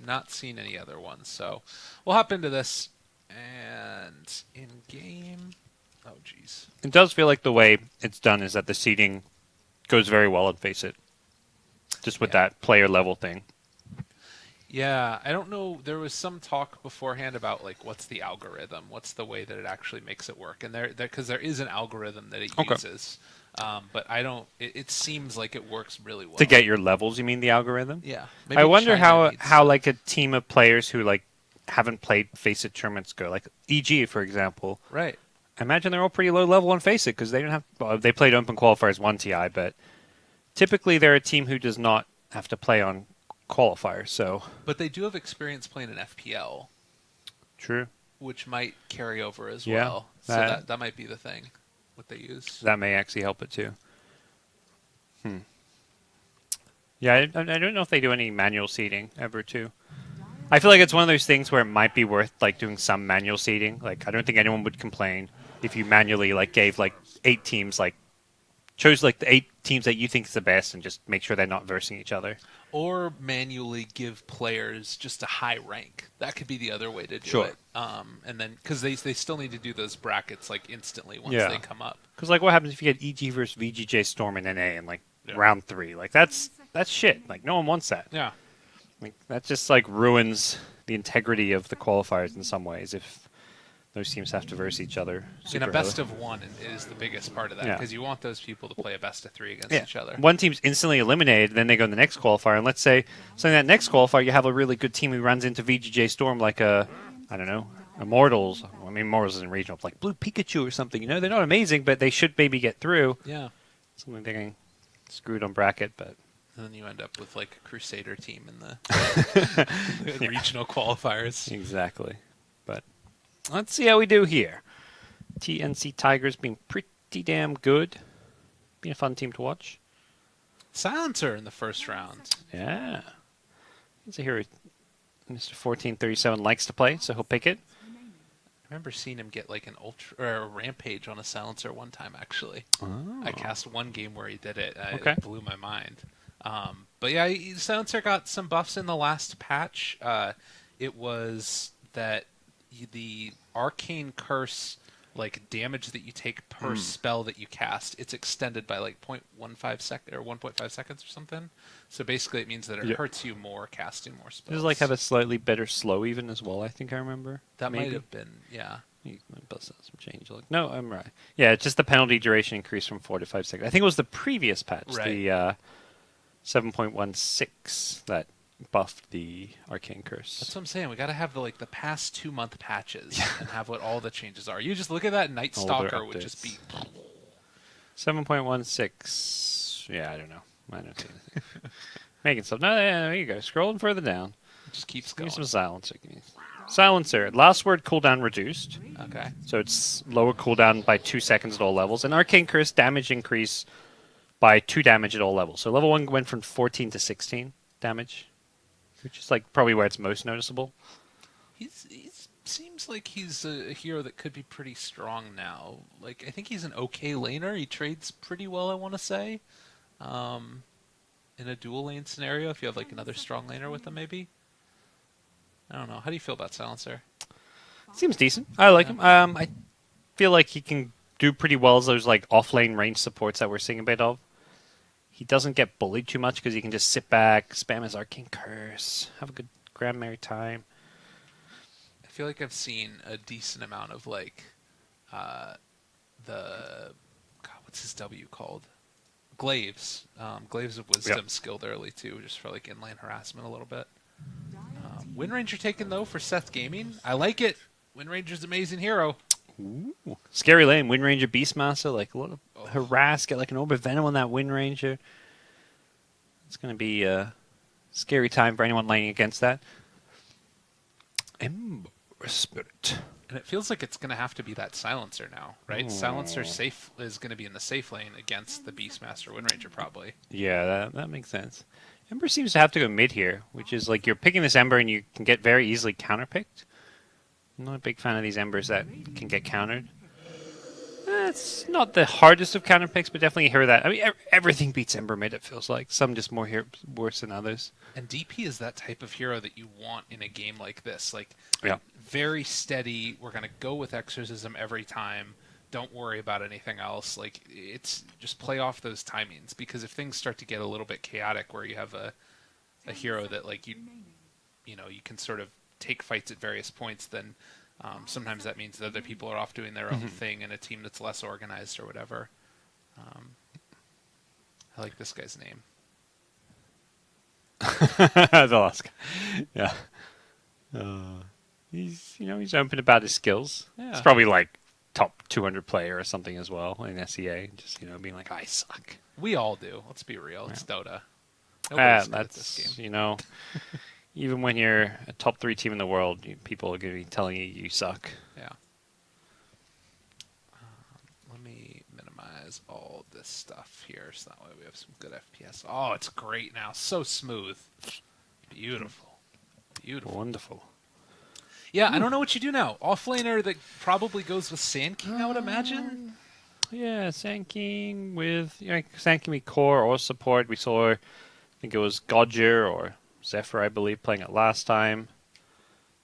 not seen any other ones. So we'll hop into this. And in game, oh geez, It does feel like the way it's done is that the seating goes very well on Face It. Just with that player level thing. Yeah, I don't know. There was some talk beforehand about like what's the algorithm, what's the way that it actually makes it work, and because there is an algorithm that it uses, but I don't. It seems like it works really well To get your levels, you mean the algorithm? Yeah, I wonder China how like a team of players who like haven't played Face It tournaments go. Like EG, for example. Right. I imagine they're all pretty low level on Face It because they don't have. Well, they played Open Qualifiers 1 TI, but typically they're a team who does not have to play on qualifiers. So. But they do have experience playing an FPL. True. Which might carry over as Yeah, well. So that might be the thing, what they use. That may actually help it too. Yeah, I don't know if they do any manual seeding ever too. I feel like it's one of those things where it might be worth like doing some manual seeding. Like I don't think anyone would complain if you manually like gave like 8 teams like chose like the 8 teams that you think is the best and just make sure they're not versing each other. Or manually give players just a high rank. That could be the other way to do Sure. it. And then because they still need to do those brackets like instantly once they come up. Because like what happens if you get EG versus VGJ Storm in NA in like round 3? Like that's shit. Like no one wants that. Yeah. Like that just like ruins the integrity of the qualifiers in some ways if those teams have to verse each other. And a best of 1 is the biggest part of that because you want those people to play a best of 3 against each other. One team's instantly eliminated, then they go to the next qualifier, and let's say in that next qualifier you have a really good team who runs into VGJ Storm like I don't know, Immortals. I mean, Immortals isn't regional, like Blue Pikachu or something. You know, they're not amazing, but they should maybe get through. Yeah. Something they're getting screwed on bracket, but. And then you end up with like a Crusader team in the regional qualifiers. Exactly. But let's see how we do here. TNC.Tigers being pretty damn good. Being a fun team to watch. Silencer in the first round. Yeah. Let's see here. Mr. 1437 likes to play, so he'll pick it. I remember seeing him get like an ultra or a rampage on a silencer one time. Actually, I cast one game where he did it. It blew my mind. But yeah, silencer got some buffs in the last patch. It was that the arcane curse, like damage that you take per spell that you cast, it's extended by like 0.15 second or 1.5 seconds or something. So basically, it means that it hurts you more casting more spells. Does it like have a slightly better slow even as well? I think I remember that might have been You might bust out some change. No, I'm right. Yeah, it's just the penalty duration increased from 4 to 5 seconds. I think it was the previous patch, the 7.16 that buffed the arcane curse. That's what I'm saying. We got to have the past 2-month patches and have what all the changes are. You just look at that, Night Stalker would just be 7.16. Yeah, I don't know. I don't see anything. Making stuff. No, there you go. Scrolling further down. Just keeps Give me going. some silencer. Silencer. Last word cooldown reduced. Okay. So it's lower cooldown by 2 seconds at all levels. And arcane curse damage increase by 2 damage at all levels. So level 1 went from 14 to 16 damage, which is like probably where it's most noticeable. He seems like he's a hero that could be pretty strong now. Like I think he's an okay laner. He trades pretty well, I want to say. In a dual lane scenario, if you have like another strong laner with him, maybe. I don't know. How do you feel about Silencer? Seems decent. I like him. I feel like he can do pretty well as those like off-lane range supports that we're seeing a bit of. He doesn't get bullied too much because he can just sit back, spam his arcane curse, have a good Grand Merry time. I feel like I've seen a decent amount of like what's his W called? Glaives. Glaives of Wisdom skilled early too, just for like inlane harassment a little bit. Windranger taken though for Seth Gaming. I like it. Windranger's amazing hero. Ooh. Scary lane, Windranger Beastmaster, like a lot of harass, get like an Orb of Venom on that Windranger. It's going to be a scary time for anyone laning against that. Ember Spirit. And it feels like it's going to have to be that Silencer now, right? Silencer safe is going to be in the safe lane against the Beastmaster Windranger probably. Yeah, that makes sense. Ember seems to have to go mid here, which is like you're picking this Ember and you can get very easily counterpicked. I'm not a big fan of these Embers that can get countered. It's not the hardest of counter picks, but definitely hear that. I mean, everything beats Ember mid, it feels like. Some just worse than others. And DP is that type of hero that you want in a game like this. Like, yeah. Very steady. We're going to go with Exorcism every time. Don't worry about anything else. Like, it's just play off those timings, because if things start to get a little bit chaotic where you have a hero that, like, you can sort of take fights at various points, then sometimes that means that other people are off doing their own thing in a team that's less organized or whatever. I like this guy's name. The last guy. Yeah. He's open about his skills. Yeah. It's probably like top 200 player or something as well in SEA. Just, being like, I suck. We all do. Let's be real. It's Yeah. Dota. Nobody's good at That's, this game. even when you're a top 3 team in the world, people are going to be telling you suck. Yeah. Let me minimize all this stuff here so that way we have some good FPS. Oh, it's great now. So smooth. Beautiful. Beautiful. Wonderful. Yeah, I don't know what you do now. Offlaner that probably goes with Sand King, I would imagine. Yeah, Sand King with Sand King with core or support. We saw, I think it was GoDz or Zephyr, I believe, playing it last time.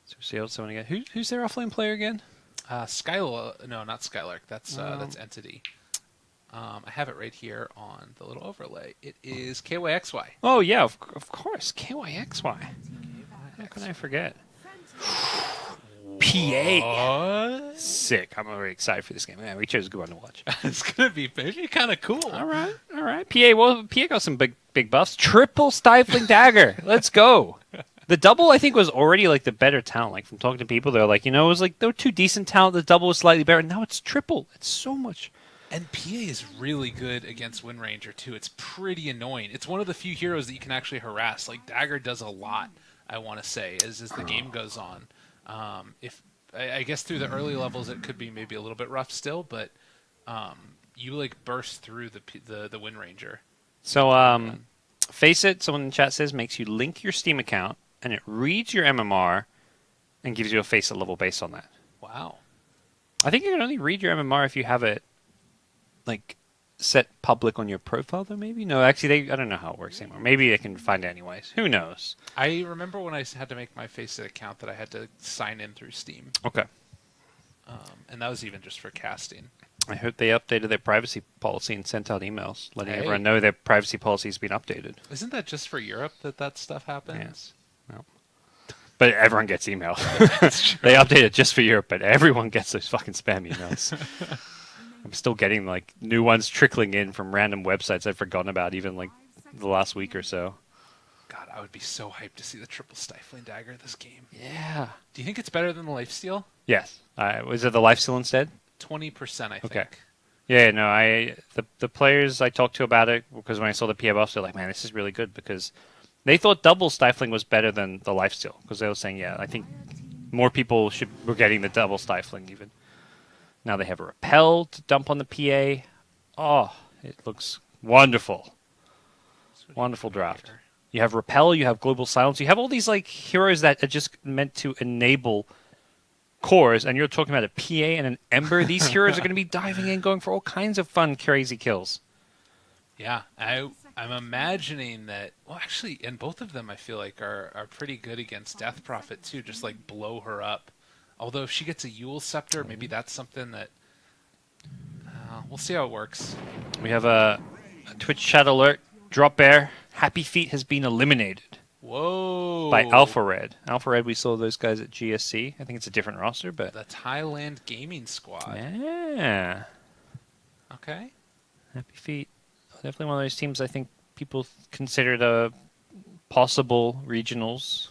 So we see how someone again. Who's their offlane player again? Skylark. No, not Skylark. That's Entity. I have it right here on the little overlay. It is KYXY. Oh yeah, of course, KYXY. How can I forget? PA. What? Sick. I'm very excited for this game. Yeah, we chose a good one to watch. It's gonna be kind of cool. All right. PA got some big buffs. Triple Stifling Dagger. Let's go. The double, I think, was already like the better talent. Like from talking to people, they're like, it was like there were 2 decent talent. The double was slightly better. Now it's triple. It's so much. And PA is really good against Wind Ranger too. It's pretty annoying. It's one of the few heroes that you can actually harass. Like Dagger does a lot, I want to say, as the game goes on. If I guess through the early levels it could be maybe a little bit rough still, but you like burst through the Wind Ranger. So Face It, someone in the chat says, makes you link your Steam account and it reads your MMR and gives you a Face It level based on that. Wow. I think you can only read your MMR if you have it like set public on your profile, though. Maybe no. Actually, I don't know how it works anymore. Maybe I can find it anyways. Who knows? I remember when I had to make my Faceit account that I had to sign in through Steam. Okay. And that was even just for casting. I hope they updated their privacy policy and sent out emails letting everyone know their privacy policy has been updated. Isn't that just for Europe that stuff happens? Yes. No. But everyone gets email. They update it just for Europe, but everyone gets those fucking spam emails. I'm still getting like new ones trickling in from random websites I've forgotten about even like the last week or so. God, I would be so hyped to see the triple Stifling Dagger this game. Yeah. Do you think it's better than the Lifesteal? Yes. Was it the Lifesteal instead? 20%, I think. Okay. Yeah, no, the players I talked to about it, because when I saw the PA buffs, they're like, man, this is really good, because they thought double Stifling was better than the Lifesteal, because they were saying, yeah, I think more people were getting the double Stifling even. Now they have a Repel to dump on the PA. Oh, it looks wonderful. Wonderful draft. Here. You have Repel, you have Global Silence, you have all these like heroes that are just meant to enable cores, and you're talking about a PA and an Ember. These heroes are going to be diving in, going for all kinds of fun, crazy kills. Yeah, I'm imagining that. Well, actually, and both of them I feel like are pretty good against Death Prophet too. Just like blow her up. Although if she gets a Yule Scepter, maybe that's something that we'll see how it works. We have a Twitch chat alert. Drop Bear. Happy Feet has been eliminated. Whoa! By Alpha Red. Alpha Red, we saw those guys at GSC. I think it's a different roster, but the Thailand Gaming Squad. Yeah. Okay. Happy Feet. Definitely one of those teams I think people consider the possible regionals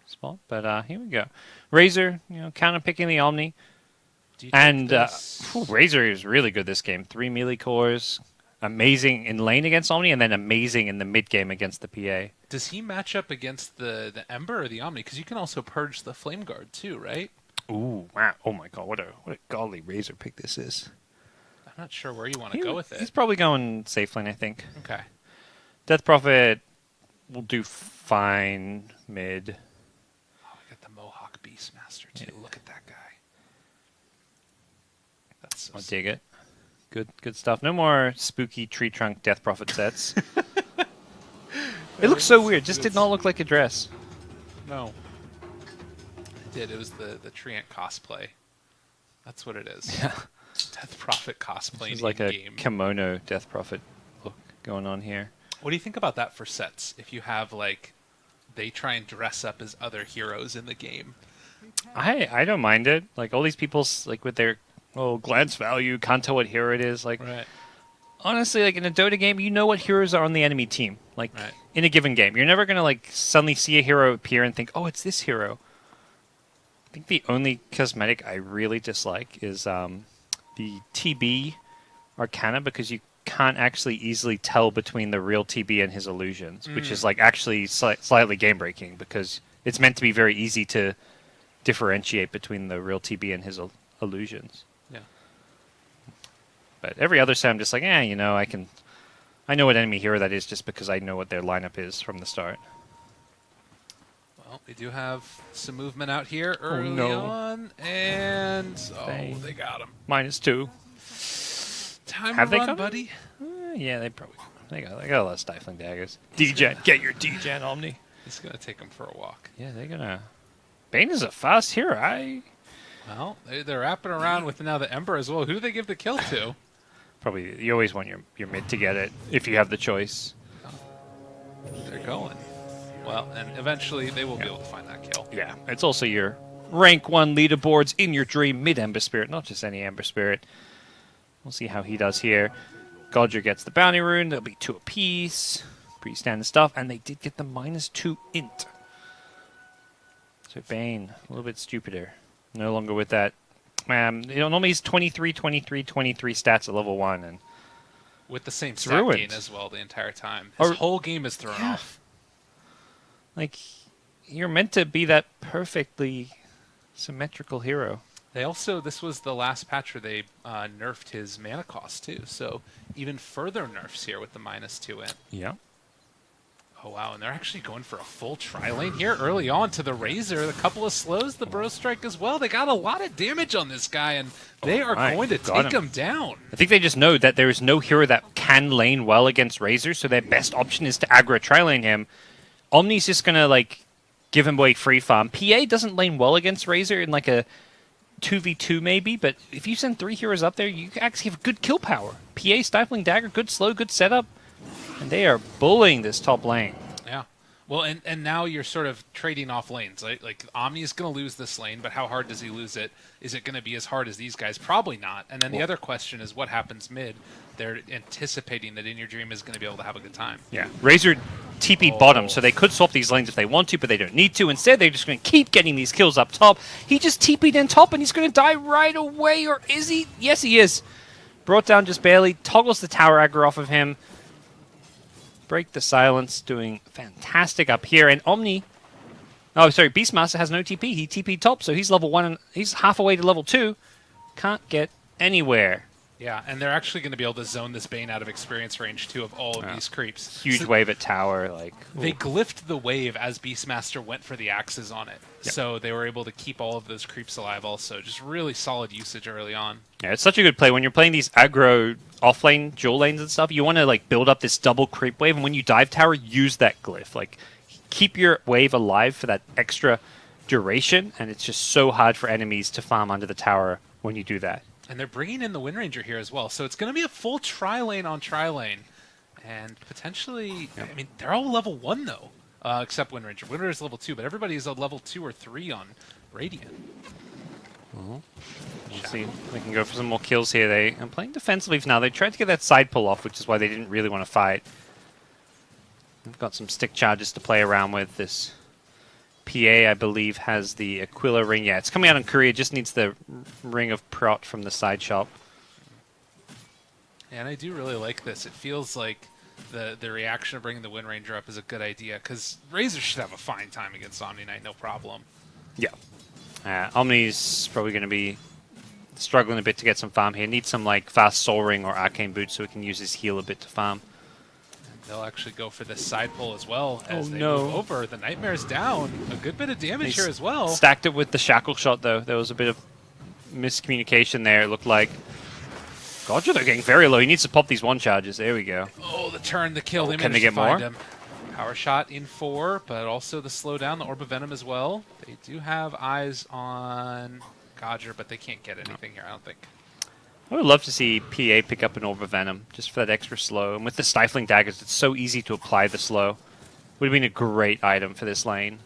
spot. But here we go. Razor, counter picking the Omni. And Razor is really good this game. 3 melee cores. Amazing in lane against Omni, and then amazing in the mid game against the PA. Does he match up against the Ember or the Omni? Because you can also purge the Flame Guard too, right? Ooh, wow. Oh my god, what a godly Razor pick this is. I'm not sure where you want to go with it. He's probably going safe lane, I think. Okay. Death Prophet will do fine mid. Oh, I got the Mohawk Beastmaster too. Yeah. Look at that guy. passives. I'll dig it. Good stuff. No more spooky tree trunk Death Prophet sets. It looks so weird. Just did not look like a dress. No. It did. It was the Treant cosplay. That's what it is. Yeah. Death Prophet cosplay It's like game. a kimono Death Prophet look going on here. What do you think about that for sets? If you have, like, they try and dress up as other heroes in the game. I don't mind it. Like, all these people, like, with their glance value, can't tell what hero it is. Like, Right. honestly, like, in a Dota game, you know what heroes are on the enemy team. Like, Right. in a given game. You're never going to, like, suddenly see a hero appear and think, oh, it's this hero. I think the only cosmetic I really dislike is the TB Arcana, because you can't actually easily tell between the real TB and his illusions, which is, like, actually slightly game-breaking, because it's meant to be very easy to differentiate between the real TB and his illusions. Yeah. But every other set, I'm just like, you know, I know what enemy hero that is just because I know what their lineup is from the start. Well, we do have some movement out here early on, and they got him. -2. Time Have to they run, come? buddy. Yeah, they probably they got a lot of stifling daggers. D-Gen, get your D-Gen Omni. He's gonna take him for a walk. Yeah, they're gonna. Bane is a fast hero. Well, they're wrapping around with now the Ember as well. Who do they give the kill to? Probably you always want your mid to get it if you have the choice. They're going. Well, and eventually they will be able to find that kill. Yeah, it's also your rank 1 leaderboards in your dream mid Ember Spirit, not just any Ember Spirit. We'll see how he does here. GoDz gets the bounty rune. There'll be 2 apiece. Pretty standard stuff, and they did get the -2 int. So Bane, a little bit stupider. No longer with that. Normally he's 23, 23, 23 stats at level 1, and with the same stat gain as well the entire time. His whole game is thrown off. Like, you're meant to be that perfectly symmetrical hero. They also, this was the last patch where they nerfed his mana cost too, so even further nerfs here with the -2 int. Yeah. Oh wow, and they're actually going for a full tri-lane here early on to the Razor. A couple of slows, the Bro Strike as well. They got a lot of damage on this guy, and they are going to take him down. I think they just know that there is no hero that can lane well against Razor, so their best option is to aggro tri-lane him. Omni's just going to, like, give him away free farm. PA doesn't lane well against Razor in, like, a 2v2 maybe, but if you send 3 heroes up there, you actually have good kill power. PA, Stifling Dagger, good slow, good setup. And they are bullying this top lane. Yeah. Well, and now you're sort of trading off lanes. Like Omni is going to lose this lane, but how hard does he lose it? Is it going to be as hard as these guys? Probably not. And then the other question is what happens mid? They're anticipating that In Your Dream is going to be able to have a good time. Yeah. Razor TP bottom, so they could swap these lanes if they want to, but they don't need to. Instead, they're just going to keep getting these kills up top. He just TP'd in top, and he's going to die right away, or is he? Yes, he is. Brought down just barely. Toggles the tower aggro off of him. Break the silence, doing fantastic up here. And Omni, Beastmaster has no TP. He TP'd top, so he's level 1, and he's halfway to level 2. Can't get anywhere. Yeah, and they're actually going to be able to zone this Bane out of experience range, too, of all of these creeps. Huge wave at tower. They glyphed the wave as Beastmaster went for the axes on it. Yep. So they were able to keep all of those creeps alive also. Just really solid usage early on. Yeah, it's such a good play. When you're playing these aggro offlane dual lanes and stuff, you want to, like, build up this double creep wave, and when you dive tower, use that glyph. Like, keep your wave alive for that extra duration, and it's just so hard for enemies to farm under the tower when you do that. And they're bringing in the Wind Ranger here as well. So it's going to be a full tri-lane on tri-lane. And potentially, I mean, they're all level 1, though, except Wind Ranger. Wind Ranger is level 2, but everybody's a level 2 or 3 on Radiant. Let's see if they can go for some more kills here. They are playing defensively for now. They tried to get that side pull off, which is why they didn't really want to fight. They've got some stick charges to play around with. This PA, I believe, has the Aquila ring. Yeah, it's coming out on Courier. Just needs the ring of Prot from the side shop. And I do really like this. It feels like the reaction of bringing the Wind Ranger up is a good idea, because Razor should have a fine time against Omni Knight, no problem. Yeah. Omni's probably going to be struggling a bit to get some farm here. Needs some, like, fast Soul Ring or Arcane Boot so he can use his heal a bit to farm. They'll actually go for this side pull as well as they move over. The Nightmare's down. A good bit of damage here as well. Stacked it with the Shackle Shot, though. There was a bit of miscommunication there, it looked like. Dodger, they're getting very low. He needs to pop these 1 charges. There we go. Oh, the turn, the kill. Oh, They can they managed get to find more? him. Power shot in 4, but also the slowdown, the Orb of Venom as well. They do have eyes on GoDz, but they can't get anything here, I don't think. I would love to see PA pick up an Orb of Venom, just for that extra slow. And with the Stifling Daggers, it's so easy to apply the slow. Would have been a great item for this lane.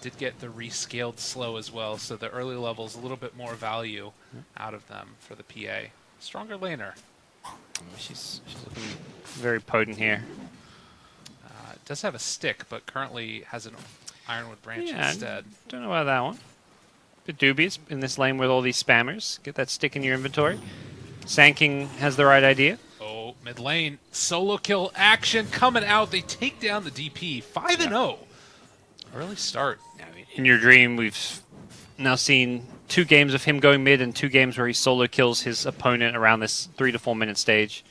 Did get the rescaled slow as well, so the early levels, a little bit more value out of them for the PA. Stronger laner. She's looking very potent here. Does have a stick, but currently has an Ironwood branch Yeah, instead. Don't know about that one. Bit dubious in this lane with all these spammers. Get that stick in your inventory. Sanking has the right idea. Oh, mid lane. Solo kill action coming out. They take down the DP. 5-0. Early start. In your dream, we've now seen 2 games of him going mid and 2 games where he solo kills his opponent around this 3 to 4 minute stage.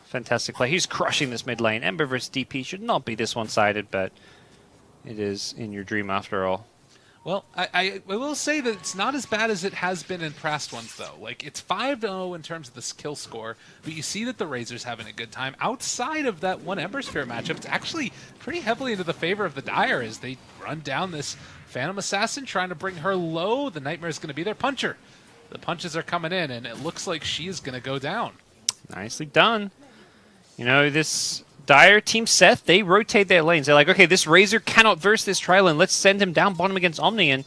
Fantastic play. He's crushing this mid lane. Ember versus DP should not be this one-sided, but it is in your dream after all. Well, I will say that it's not as bad as it has been in past ones, though. Like, it's 5-0 in terms of the skill score, but you see that the Razor's having a good time. Outside of that one Ember Spirit matchup, it's actually pretty heavily into the favor of the Dire as they run down this Phantom Assassin, trying to bring her low. The Nightmare's going to be their puncher. The punches are coming in, and it looks like she is going to go down. Nicely done. You know, this Dire Team Seth, they rotate their lanes. They're like, okay, this Razor cannot verse this Trilane. Let's send him down bottom against Omni. And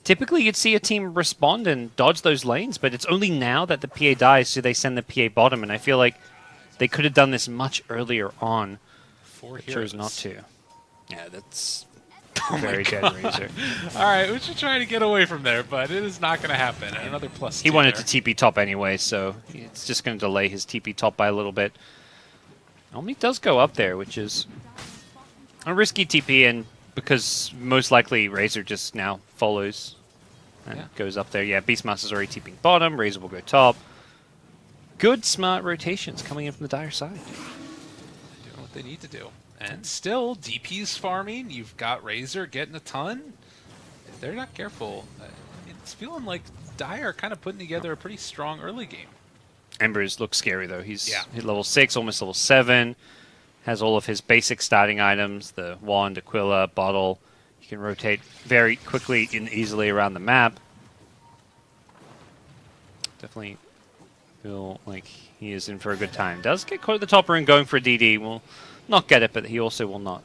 typically you'd see a team respond and dodge those lanes, but it's only now that the PA dies so they send the PA bottom. And I feel like they could have done this much earlier on. 4 but heroes. chose not to. Yeah, that's Oh very dead Razor. All right, we should try to get away from there, but it is not going to happen. And another plus He 2 wanted there. to TP top anyway, so it's just going to delay his TP top by a little bit. Omni does go up there, which is a risky TP, and because most likely Razor just now follows and goes up there. Yeah, Beastmaster's already TPing bottom, Razor will go top. Good, smart rotations coming in from the Dire side. Doing what they need to do. And still, DP's farming. You've got Razor getting a ton. If they're not careful, it's feeling like Dire kind of putting together a pretty strong early game. Embers looks scary, though. He's hit level 6, almost level 7. Has all of his basic starting items, the wand, Aquila, bottle. He can rotate very quickly and easily around the map. Definitely feel like he is in for a good time. Does get caught at the top rune going for a DD. Will not get it, but he also will not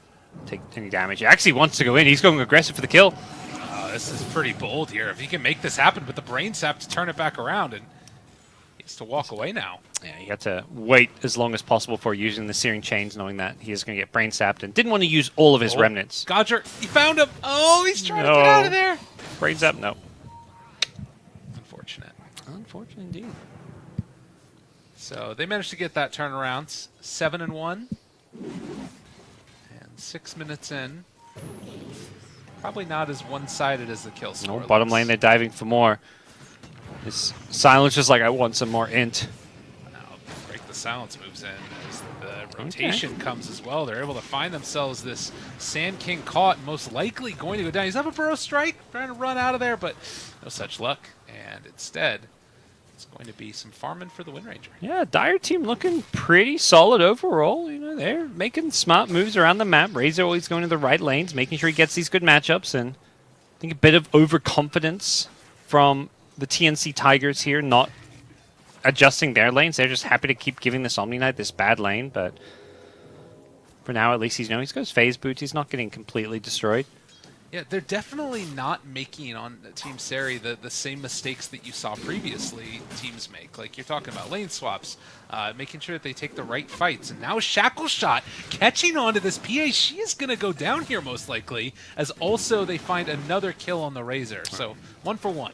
take any damage. He actually wants to go in. He's going aggressive for the kill. This is pretty bold here. If he can make this happen with the brain sap to turn it back around, and he has to walk away now. Yeah, he had to wait as long as possible for using the Searing Chains, knowing that he is going to get brain sapped, and didn't want to use all of his remnants. GoDz, he found him. Oh, he's trying to get out of there. Brain sap, no. Unfortunate. Unfortunate indeed. So they managed to get that turnaround. 7-1. And 6 minutes in. Probably not as one-sided as the kill score. No, bottom lane, they're diving for more. This silence just like, I want some more int. Now, break the silence moves in as the rotation comes as well. They're able to find themselves this Sand King caught, most likely going to go down. He's up a Burrow Strike, trying to run out of there, but no such luck. And instead, it's going to be some farming for the Wind Ranger. Yeah, Dire team looking pretty solid overall. You know, they're making smart moves around the map. Razor always going to the right lanes, making sure he gets these good matchups. And I think a bit of overconfidence from the TNC.Tigers here, not adjusting their lanes. They're just happy to keep giving this Omni Knight this bad lane, but for now, at least he's goes phase boots. He's not getting completely destroyed. Yeah, they're definitely not making on Team Seri the same mistakes that you saw previously teams make. Like, you're talking about lane swaps, making sure that they take the right fights. And now Shackle Shot catching on to this PA. She is going to go down here most likely, as also they find another kill on the Razor. So 1 for 1.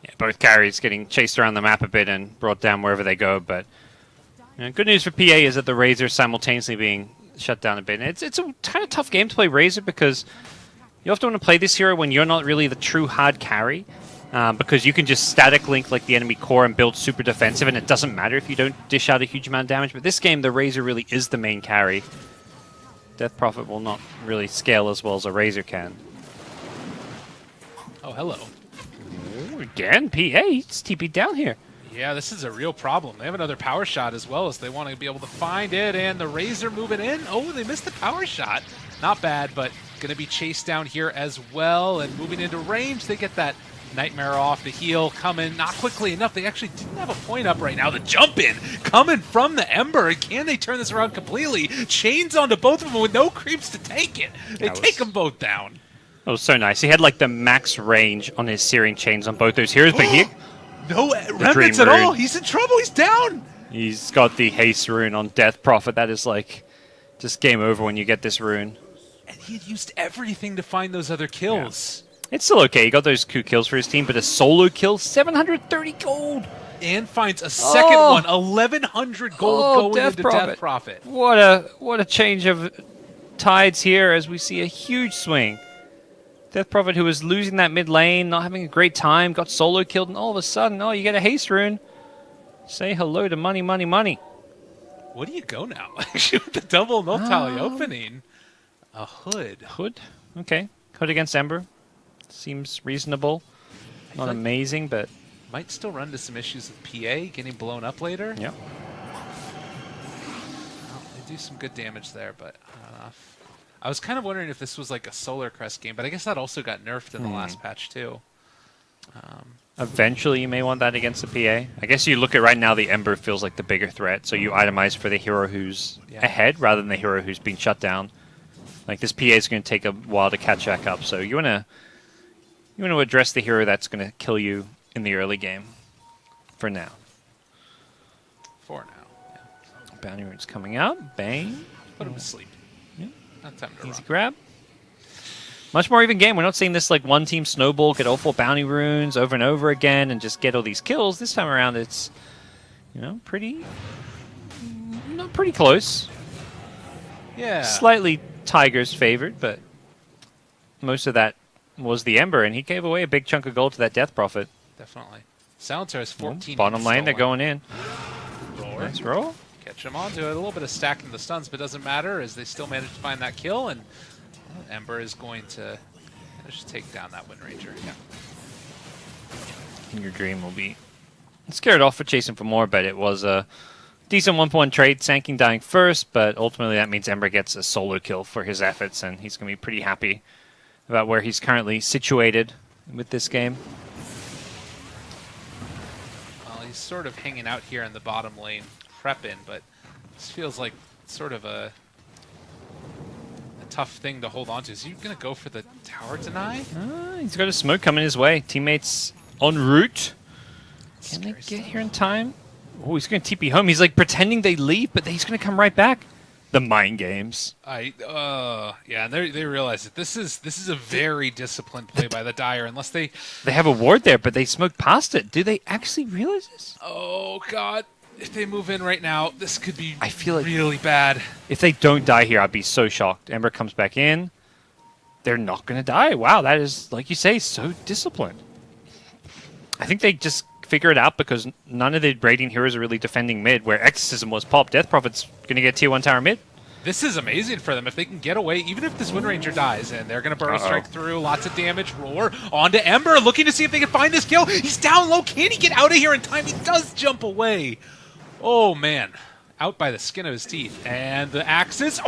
Yeah, both carries getting chased around the map a bit and brought down wherever they go. But you know, good news for PA is that the Razor simultaneously being shut down a bit. And it's a kind of tough game to play Razor because you often want to play this hero when you're not really the true hard carry, because you can just static link like the enemy core and build super defensive, and it doesn't matter if you don't dish out a huge amount of damage. But this game, the Razor really is the main carry. Death Prophet will not really scale as well as a Razor can. Oh, hello. Ooh, again, PA, he's TP'd down here. Yeah, this is a real problem. They have another power shot as well as they want to be able to find it, and the Razor moving in. Oh, they missed the power shot. Not bad, but going to be chased down here as well, and moving into range. They get that Nightmare off the heel, coming not quickly enough. They actually didn't have a point up right now. The jump in coming from the Ember, and can they turn this around completely? Chains onto both of them with no creeps to take it. They take them both down. That was so nice. He had like the max range on his Searing Chains on both those heroes, but he... No remnants at all. He's in trouble. He's down. He's got the haste rune on Death Prophet. That is like just game over when you get this rune. And he had used everything to find those other kills. Yeah. It's still okay. He got those 2 kills for his team, but a solo kill, 730 gold. And finds a second one, 1,100 gold going into Death Prophet. What a change of tides here as we see a huge swing. Death Prophet, who was losing that mid lane, not having a great time, got solo killed, and all of a sudden, oh, you get a haste rune. Say hello to money, money, money. What do you go now? Actually, with the double multi opening. A Hood. Hood? Okay. Hood against Ember. Seems reasonable. Not amazing, but... Might still run into some issues with PA, getting blown up later. Yep. Well, they do some good damage there, but I was kind of wondering if this was like a Solar Crest game, but I guess that also got nerfed in the last patch too. Eventually you may want that against the PA. I guess you look at right now the Ember feels like the bigger threat, so you itemize for the hero who's ahead rather than the hero who's been shut down. Like this PA is going to take a while to catch back up, so you want to address the hero that's going to kill you in the early game. For now. For now, yeah. Bounty rune's coming out. Bang. Put him to sleep. Yeah. Not time to Easy grab. Much more even game. We're not seeing this like one team snowball, get all 4 bounty runes over and over again and just get all these kills. This time around it's, not pretty close. Yeah. Slightly Tigers favored, but most of that was the Ember, and he gave away a big chunk of gold to that Death Prophet. Definitely. Silencer has 14. Bottom lane, they're going in. Roar. Nice roll. Catch him onto it. A little bit of stacking the stuns, but doesn't matter as they still manage to find that kill, and Ember is going to just take down that Wind Ranger. Yeah. And your dream will be scared off for chasing for more, but it was a decent 1-1 trade. Sanking dying first, but ultimately that means Ember gets a solo kill for his efforts, and he's going to be pretty happy about where he's currently situated with this game. Well, he's sort of hanging out here in the bottom lane, prepping, but this feels like sort of a tough thing to hold on to. Is he going to go for the tower deny? He's got a smoke coming his way. Teammates en route. Can they get here in time? Oh, he's going to TP home. He's like pretending they leave, but he's going to come right back. The mind games. Yeah, and they realize that this is a very disciplined play by the Dire. Unless they have a ward there, but they smoked past it. Do they actually realize this? Oh God! If they move in right now, this could be I feel like really bad. If they don't die here, I'd be so shocked. Ember comes back in. They're not going to die. Wow, that is, like you say, so disciplined. I think they just figure it out because none of the raiding heroes are really defending mid, where Exorcism was popped. Death Prophet's going to get tier 1 tower mid. This is amazing for them if they can get away, even if this Wind Ranger dies, and they're going to Burrow Strike through, lots of damage, Roar onto Ember, looking to see if they can find this kill. He's down low. Can he get out of here in time? He does jump away. Oh, man. Out by the skin of his teeth. And the axes.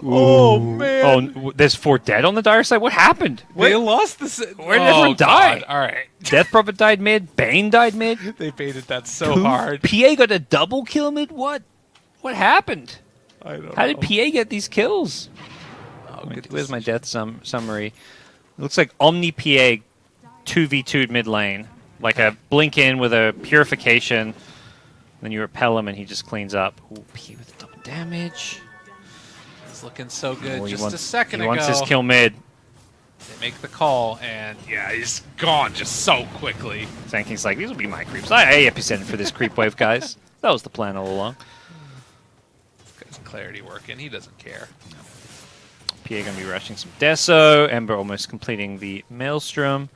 Oh, man. Oh, there's 4 dead on the Dire side? What happened? They lost this. Where did everyone die? All right. Death Prophet died mid. Bane died mid. They baited that so hard. PA got a double kill mid? What happened? I don't know. How did PA get these kills? Oh, Where's my death summary? It looks like Omni PA 2v2'd mid lane. Like a blink in with a purification. Then you repel him and he just cleans up. Ooh, PA with double damage. It's looking so good. Just a second ago. He wants his kill mid. They make the call, and yeah, he's gone just so quickly. Sanking's like, these will be my creeps. I epicenter for this creep wave, guys. That was the plan all along. This guy's clarity working. He doesn't care. PA going to be rushing some Deso. Ember almost completing the Maelstrom.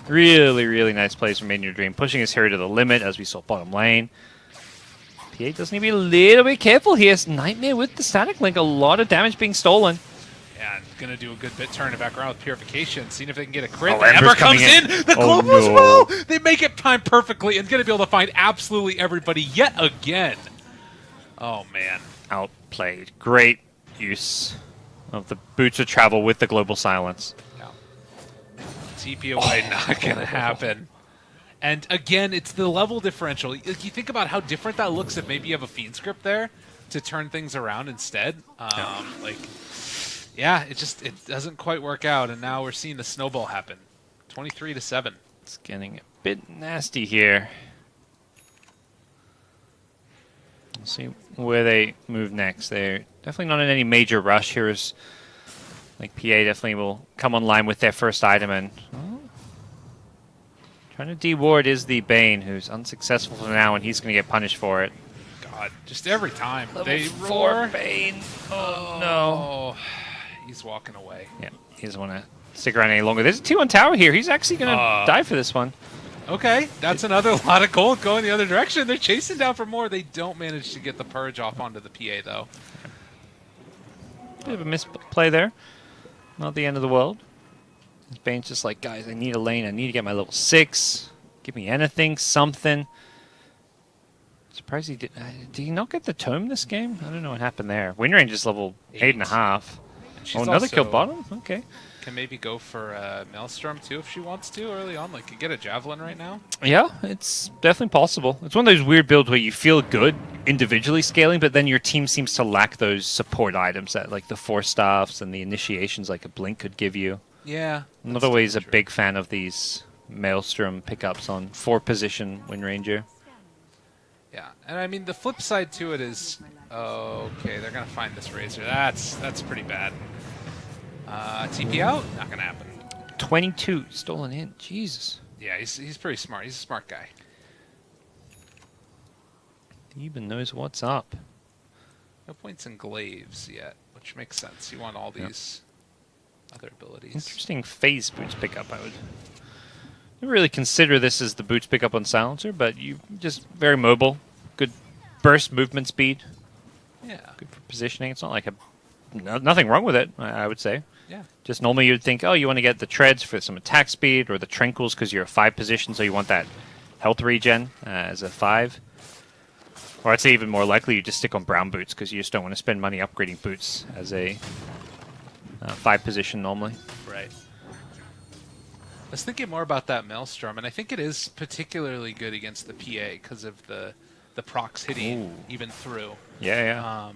Really, really nice plays from Made in Your Dream. Pushing his hero to the limit, as we saw bottom lane. PA does need to be a little bit careful here. Nightmare with the static link. A lot of damage being stolen. Yeah, going to do a good bit, turn it back around with Purification, seeing if they can get a crit. Oh, Ember comes in, the global as well! They make it time perfectly and going to be able to find absolutely everybody yet again. Oh, man. Outplayed. Great use of the boots of travel with the global silence. Yeah. TP away, not going to happen. And again, it's the level differential. You think about how different that looks if maybe you have a Fiend script there to turn things around instead. Yeah, it doesn't quite work out, and now we're seeing the snowball happen. 23-7. It's getting a bit nasty here. We'll see where they move next. They're definitely not in any major rush here. Like PA definitely will come online with their first item, and trying to de-ward is the Bane, who's unsuccessful for now, and he's going to get punished for it. God, just every time Level they 4 roar. Bane. Oh no. He's walking away. Yeah, he doesn't want to stick around any longer. There's a 2-1 tower here. He's actually going to die for this one. Okay, that's another lot of gold going the other direction. They're chasing down for more. They don't manage to get the purge off onto the PA, though. Bit of a misplay there. Not the end of the world. Bane's just like, guys, I need a lane. I need to get my level 6. Give me anything, something. Surprised he did. Did he not get the tome this game? I don't know what happened there. Win range is level 8.5. Oh, another kill bottom? Okay. Can maybe go for Maelstrom too if she wants to early on. Like, could get a Javelin right now. Yeah, it's definitely possible. It's one of those weird builds where you feel good individually scaling, but then your team seems to lack those support items that, like the Force Staffs and the initiations like a Blink could give you. Yeah. I'm not always a big fan of these Maelstrom pickups on 4-position Wind Ranger. Yeah, and I mean the flip side to it is, okay, they're gonna find this Razor. That's pretty bad. TP out, not gonna happen. 22 stolen in, Jesus. Yeah, he's pretty smart. He's a smart guy. He even knows what's up. No points in glaives yet, which makes sense. You want all these other abilities. Interesting phase boots pickup. I would never really consider this as the boots pickup on Silencer, but you just very mobile, good burst movement speed. Yeah. Good for positioning. It's not like nothing wrong with it, I would say. Yeah. Just normally you'd think, oh, you want to get the treads for some attack speed, or the Tranquils because you're a 5 position, so you want that health regen as a 5. Or I'd say even more likely you just stick on brown boots because you just don't want to spend money upgrading boots as a 5 position normally. Right. I was thinking more about that Maelstrom, and I think it is particularly good against the PA because of the procs hitting even through. Yeah.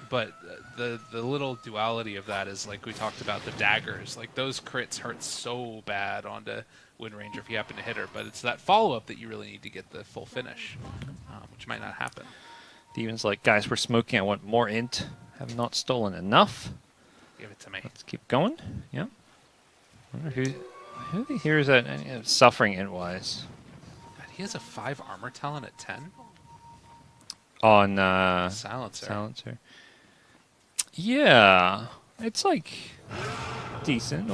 But the little duality of that is, like we talked about, the daggers. Like, those crits hurt so bad onto Wind Ranger if you happen to hit her, but it's that follow-up that you really need to get the full finish, which might not happen. Demon's like, guys, we're smoking. I want more int. Have not stolen enough. Give it to me. Let's keep going. Yeah. Wonder who the heroes that suffering int-wise. God, he has a 5 armor talent at 10? On Silencer. Yeah. It's like decent.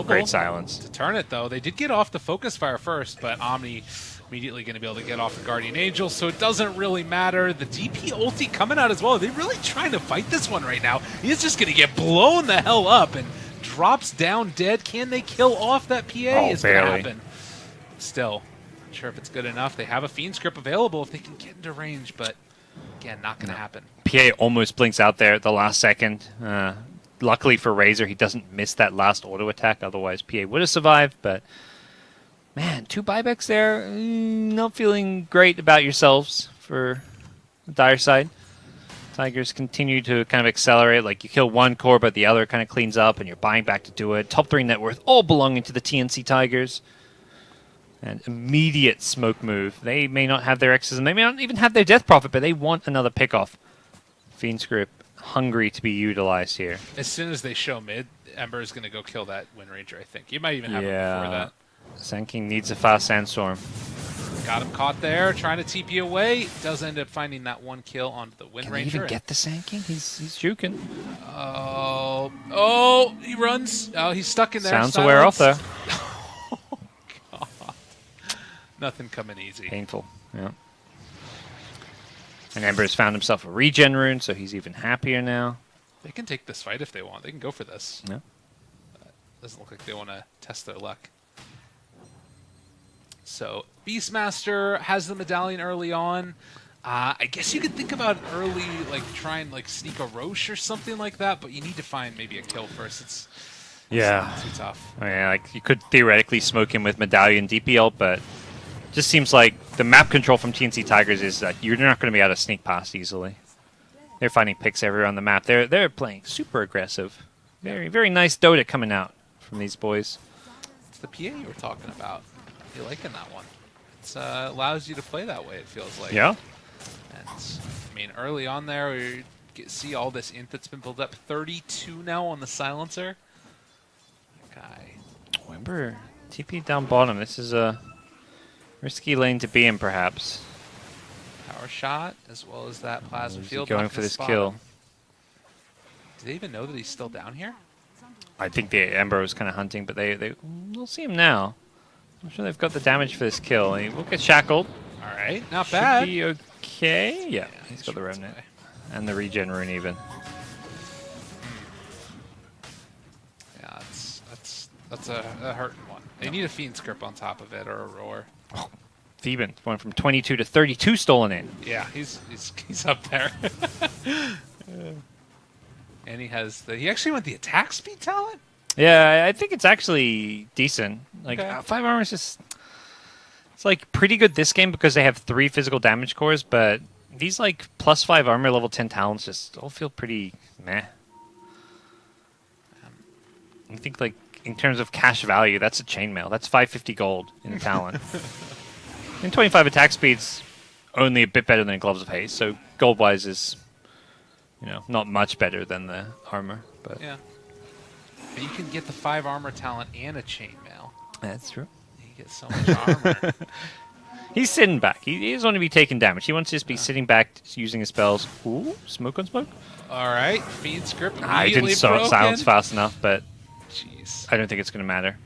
Great silence. To turn it, though, they did get off the focus fire first, but Omni immediately going to be able to get off the Guardian Angel, so it doesn't really matter. The DP ulti coming out as well. They're really trying to fight this one right now. He's just going to get blown the hell up and drops down dead. Can they kill off that PA? It's going to happen. Still, not sure if it's good enough. They have a Fiend script available if they can get into range, but again, not going to happen. PA almost blinks out there at the last second. Luckily for Razor, he doesn't miss that last auto attack. Otherwise, PA would have survived. But man, 2 buybacks there. Not feeling great about yourselves for the dire side. Tigers continue to kind of accelerate. Like, you kill one core, but the other kind of cleans up, and you're buying back to do it. Top 3 net worth, all belonging to the TNC.Tigers. An immediate smoke move. They may not have their X's, and they may not even have their Death Prophet, but they want another pickoff. Fiend script hungry to be utilized here. As soon as they show mid, Ember is going to go kill that Wind Ranger, I think. You might even have him before that. Sand King needs a fast Sandstorm. Got him caught there, trying to TP away. Does end up finding that 1 kill onto the Wind Ranger. Can he even get the Sand King? He's juking. Oh, he runs. Oh, he's stuck in there. Sounds aware off there. Oh, God. Nothing coming easy. Painful, yeah. And Ember has found himself a regen rune, so he's even happier now. They can take this fight if they want. They can go for this. Yeah. Doesn't look like they want to test their luck. So Beastmaster has the medallion early on. I guess you could think about an early, like, try and like sneak a Roche or something like that, but you need to find maybe a kill first. It's not too tough. Oh, yeah, like you could theoretically smoke him with medallion DPL, but just seems like the map control from TNC.Tigers is that you're not going to be able to sneak past easily. They're finding picks everywhere on the map. They're playing super aggressive. Very nice Dota coming out from these boys. It's the PA you were talking about. You liking that one? It allows you to play that way, it feels like. Yeah. And, I mean, early on there, we see all this int that's been built up. 32 now on the silencer. Guy. Remember, TP down bottom. This is a risky lane to be in, perhaps. Power shot, as well as that plasma field. Going for this kill. Do they even know that he's still down here? I think the Ember was kind of hunting, but they'll see him now. I'm sure they've got the damage for this kill. He will get shackled. All right, not Should bad. Be okay. Yeah, he's got the Remnant and the regen rune even. Yeah, that's a hurting one. They need a Fiend Script on top of it or a Roar. Oh, Theban going from 22 to 32 stolen in. Yeah, he's up there. And he actually went the attack speed talent? Yeah, I think it's actually decent. Like, Okay. 5 armor is just... It's, like, pretty good this game because they have 3 physical damage cores, but these, like, +5 armor level 10 talents just all feel pretty meh. I think, like, in terms of cash value, that's a chainmail. That's 550 gold in talent. And 25 attack speed's only a bit better than Gloves of Haste, so gold-wise is, you know, not much better than the armor. But Yeah. But you can get the 5 armor talent and a chainmail. that's true. You get so much armor. He's sitting back. He doesn't want to be taking damage. He wants to just be sitting back, using his spells. Ooh, smoke on smoke. All right, Fiend Script I immediately didn't broken. silence fast enough, but Jeez. I don't think it's going to matter.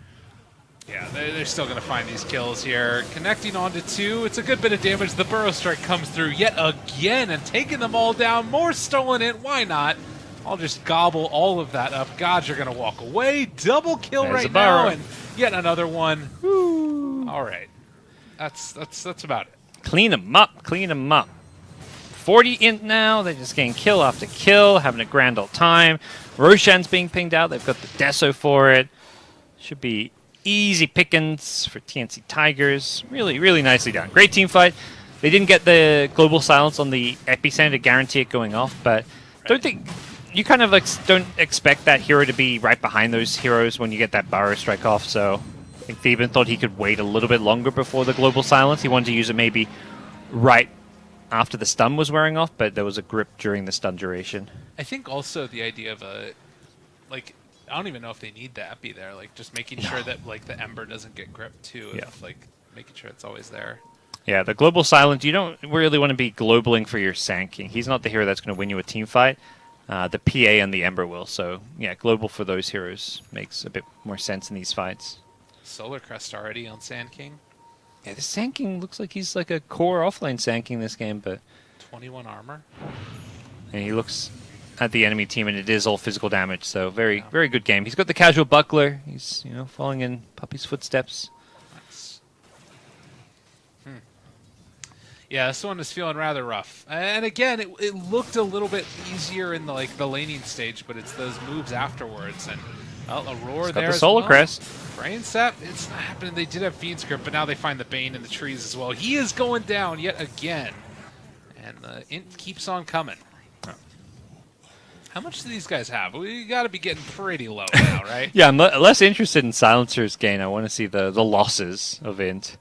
Yeah, they're still going to find these kills here. Connecting onto 2, it's a good bit of damage. The Burrow Strike comes through yet again and taking them all down. More stolen in, why not? I'll just gobble all of that up. GoDz are going to walk away. Double kill There's right a Burrow. now, and yet another one. Woo. All right, that's about it. Clean him up. Clean him up. 40 int now. They're just getting kill after kill, having a grand old time. Roshan's being pinged out. They've got the Deso for it. Should be easy pickings for TNC.Tigers. Really nicely done. Great team fight. They didn't get the global silence on the epicenter to guarantee it going off, but don't think you kind of like don't expect that hero to be right behind those heroes when you get that Burrow Strike off. So I think Theban thought he could wait a little bit longer before the global silence. He wanted to use it maybe right after the stun was wearing off, but there was a grip during the stun duration. I think also the idea of like, I don't even know if they need the epi there. Like, just making sure that like the Ember doesn't get gripped too. Yeah. If, like, making sure it's always there. Yeah, the global silence, you don't really want to be globaling for your Sanking. He's not the hero that's going to win you a team fight. The PA and the Ember will. So, yeah, global for those heroes makes a bit more sense in these fights. Solar Crest already on Sand King. Yeah, the Sand King looks like he's like a core offlane Sand King this game, but 21 armor. and he looks at the enemy team, and it is all physical damage. So very good game. He's got the casual buckler. He's following in Puppy's footsteps. Nice. Yeah, this one is feeling rather rough. And again, it looked a little bit easier in the laning stage, but it's those moves afterwards. And a roar He's got there. the as Solar well. Crest. Brain Sap, it's not happening. They did have Fiend Script, but now they find the Bane in the trees as well. He is going down yet again. And the int keeps on coming. How much do these guys have? We got to be getting pretty low now, right? Yeah, I'm less interested in Silencer's gain. I want to see the losses of int.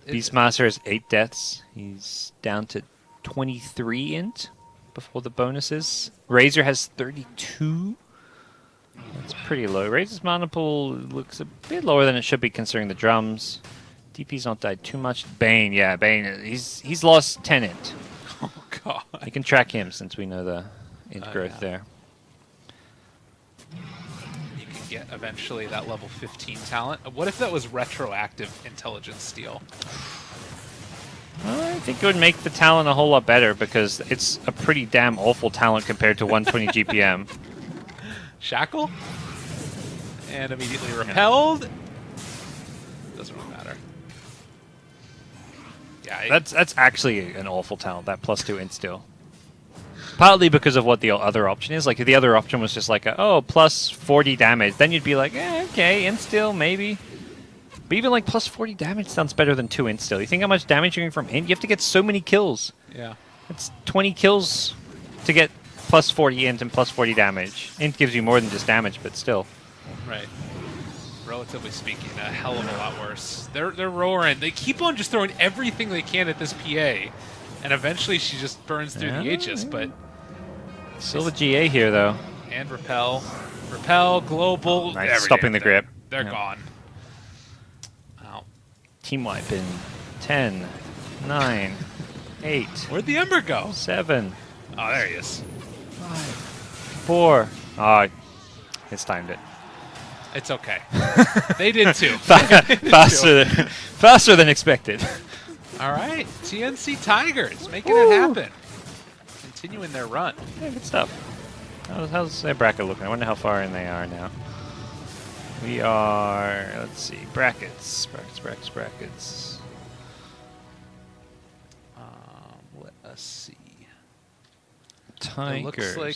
Beastmaster has 8 deaths. He's down to 23 int before the bonuses. Razor has 32. That's pretty low. Razor's mana pool looks a bit lower than it should be considering the drums. DP's not died too much. Bane, yeah, Bane. He's lost 10 int. Oh, God. You can track him since we know the int growth there. You can get eventually that level 15 talent. What if that was retroactive intelligence steal? Well, think it would make the talent a whole lot better because it's a pretty damn awful talent compared to 120 GPM. Shackle? And immediately repelled. Doesn't really matter. Yeah, that's actually an awful talent, that +2 instill. Partly because of what the other option is. Like, if the other option was just like, plus 40 damage, then you'd be like, okay, instill, maybe. But even like plus 40 damage sounds better than 2 instill. You think how much damage you're getting from int? You have to get so many kills. Yeah. It's 20 kills to get plus 40 int and plus 40 damage. Int gives you more than just damage, but still. Right. Relatively speaking, a hell of a lot worse. They're roaring. They keep on just throwing everything they can at this PA, and eventually she just burns through the Aegis. But still a GA here, though. And repel, global. Nice, stopping the grip. They're gone. Wow. Team wipe in 10, 9, 8. Where'd the Ember go? 7. Oh, there he is. 5, 4. Oh, it's timed it. It's okay. They did too. Faster than expected. All right, TNC.Tigers making it happen. Continuing their run. Yeah, good stuff. How's their bracket looking? I wonder how far in they are now. We are, let's see, brackets. Let us see. Tigers. It looks like